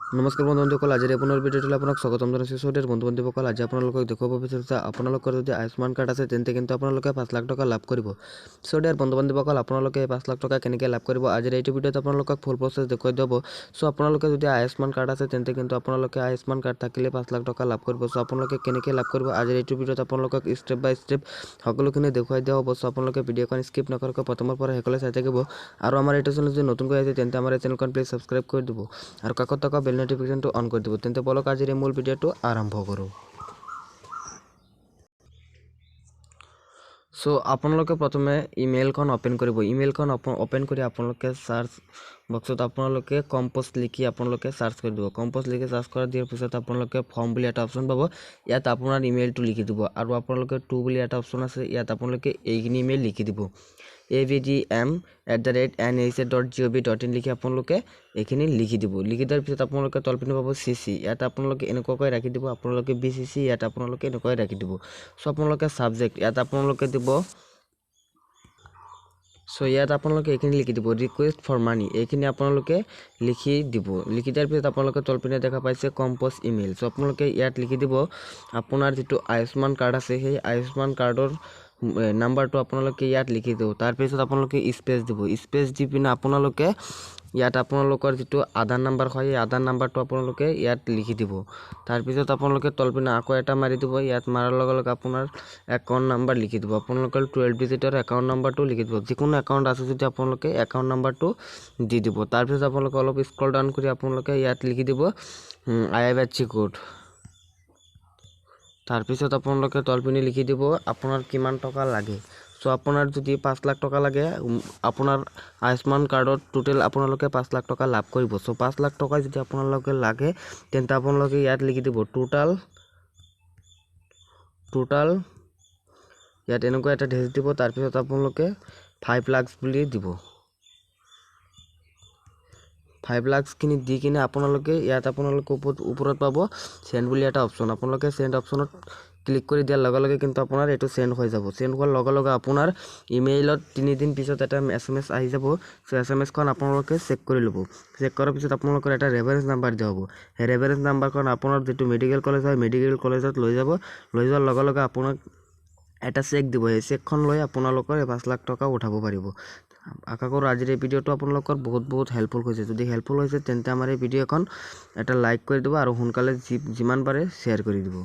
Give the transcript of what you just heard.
নমস্কাৰ বন্ধুসকল, আজিৰ আপোনাৰ ভিডিঅ'টোলৈ আপোনাক স্বাগতম জনাইছোঁ। সৌদিৰ বন্ধুসকল, আজি আপোনালোকক দেখুৱাব বিচাৰিছোঁ আপোনালোকৰ যদি আয়ুষ্মান কাৰ্ড আছে তেন্তে কিন্তু আপোনালোকে 5 লাখ টকা লাভ কৰিব। সৌদিৰ বন্ধুসকল, আপোনালোকে 5 লাখ টকা কেনেকৈ লাভ কৰিব আজিৰ এইটো ভিডিঅ'ত আপোনালোকক ফুল প্ৰচেছ দেখুৱাই দিব। সো আপোনালোকে যদি আয়ুষ্মান কাৰ্ড আছে তেন্তে কিন্তু আপোনালোকে আয়ুষ্মান কাৰ্ড থাকিলে 5 লাখ টকা লাভ কৰিব। সো আপোনালোকে কেনেকৈ লাভ কৰিব আজিৰ এইটো ভিডিঅ'ত আপোনালোকক ষ্টেপ বাই ষ্টেপ সকলোখিনি দেখুৱাই দিয়া হ'ব। সো আপোনালোকে ভিডিঅ'খন স্কিপ নকৰাকৈ প্ৰথমৰ পৰা শেষলৈ চাই থাকিব। আৰু আমাৰ এইটো চেনেল যদি নতুনকৈ আছে তেন্তে আমাৰ এই চেনেলখন প্লিজ ছাবস্ক্ৰাইব কৰি দিব আৰু কাষত থকা বেল নোটিফিকেশনটো অন কৰি দিব। তেন্তে বলক আজিৰ মূল ভিডিঅ'টো আৰম্ভ কৰোঁ। সো আপোনালোকে প্ৰথমে ইমেইলখন ওপেন কৰিব। ইমেইলখন ওপেন কৰি আপোনালোকে সাৰ্চ বক্সত আপোনালোকে কম্পোষ্ট লিখি আপোনালোকে সাৰ্চ কৰি দিব। কম্পোষ্ট লিখি সাৰ্চ কৰা দিয়াৰ পিছত আপোনালোকে ফৰ্ম বুলি এটা অপশ্যন পাব। ইয়াত আপোনাৰ ইমেইলটো লিখি দিব আৰু আপোনালোকে টু বুলি এটা অপশ্যন আছে, ইয়াত আপোনালোকে এইখিনি ইমেইল লিখি দিব। avdm@nhs.gov.in লিখি আপোনালোকে এইখিনি লিখি দিব। লিখি দিয়াৰ পিছত আপোনালোকে তলপিনে পাব CC, ইয়াত আপোনালোকে এনেকুৱাকৈ ৰাখি দিব। আপোনালোকে BCC ইয়াত আপোনালোকে এনেকুৱাকৈ ৰাখি দিব। সো আপোনালোকে সাবজেক্ট ইয়াত আপোনালোকে দিব। সো ইয়াত আপোনালোকে এইখিনি লিখি দিব ৰিকুৱেষ্ট ফৰ মানি, এইখিনি আপোনালোকে লিখি দিব। লিখি দিয়াৰ পিছত আপোনালোকে তলপিনে দেখা পাইছে কম্পোষ্ট ইমেইল। সো আপোনালোকে ইয়াত লিখি দিব আপোনাৰ যিটো আয়ুষ্মান কাৰ্ড আছে সেই আয়ুষ্মান কাৰ্ডৰ নাম্বাৰটো আপোনালোকে ইয়াত লিখি দিব। তাৰপিছত আপোনালোকে স্পেচ দিব। স্পেচ দি পিনে আপোনালোকে ইয়াত আপোনালোকৰ যিটো আধাৰ নাম্বাৰ হয় এই আধাৰ নাম্বাৰটো আপোনালোকে ইয়াত লিখি দিব। তাৰপিছত আপোনালোকে তলপিনে আকৌ এটা মাৰি দিব। ইয়াত মাৰাৰ লগে লগে আপোনাৰ একাউণ্ট নাম্বাৰ লিখি দিব। আপোনালোকৰ 12 ডিজিটৰ একাউণ্ট নাম্বাৰটো লিখি দিব। যিকোনো একাউণ্ট আছে যদি আপোনালোকে একাউণ্ট নাম্বাৰটো দি দিব। তাৰপিছত আপোনালোকে অলপ স্ক্ৰল ডাউন কৰি আপোনালোকে ইয়াত লিখি দিব IFSC কোড। তাৰপিছত আপোনালোকে তলপিনে লিখি দিব আপোনাৰ কিমান টকা লাগে। সো আপোনাৰ যদি 5 লাখ টকা লাগে, আপোনাৰ আয়ুষ্মান কাৰ্ডত টোটেল আপোনালোকে 5 লাখ টকা লাভ কৰিব। সো 5 লাখ টকা যদি আপোনালোকে লাগে তেন্তে আপোনালোকে ইয়াত লিখি দিব টোটাল ইয়াত এনেকুৱা এটা ডেজ দিব। তাৰপিছত আপোনালোকে 5 লাখ বুলি দিব। 5 লাখখিনি দি কিনে আপোনালোকে ইয়াত আপোনালোকে ওপৰত পাব সেন্ড বুলি এটা অপশ্যন। আপোনালোকে সেন্ড অপশ্যনত ক্লিক কৰি দিয়াৰ লগে লগে কিন্তু আপোনাৰ এইটো সেন্ড হৈ যাব। সেন্ড হোৱাৰ লগে লগে আপোনাৰ ইমেইলত 3 দিন পিছত এটা SMS আহি যাব। সো SMS-খন আপোনালোকে চেক কৰি ল'ব। চেক কৰাৰ পিছত আপোনালোকৰ এটা ৰেফাৰেঞ্চ নাম্বাৰ দিয়া হ'ব। সেই ৰেফাৰেঞ্চ নাম্বাৰখন আপোনাৰ যিটো মেডিকেল কলেজ হয় মেডিকেল কলেজত লৈ যাব। লৈ যোৱাৰ লগে লগে আপোনাক এটা চেক দিব। সেই চেকখন লৈ আপোনালোকৰ 5 লাখ টকা উঠাব পাৰিব। আশা কৰোঁ আজিৰ এই ভিডিঅ'টো আপোনালোকৰ বহুত হেল্পফুল হৈছে। যদি হেল্পফুল হৈছে তেন্তে আমাৰ এই ভিডিঅ'খন এটা লাইক কৰি দিব আৰু সোনকালে যিমান পাৰে শ্বেয়াৰ কৰি দিব।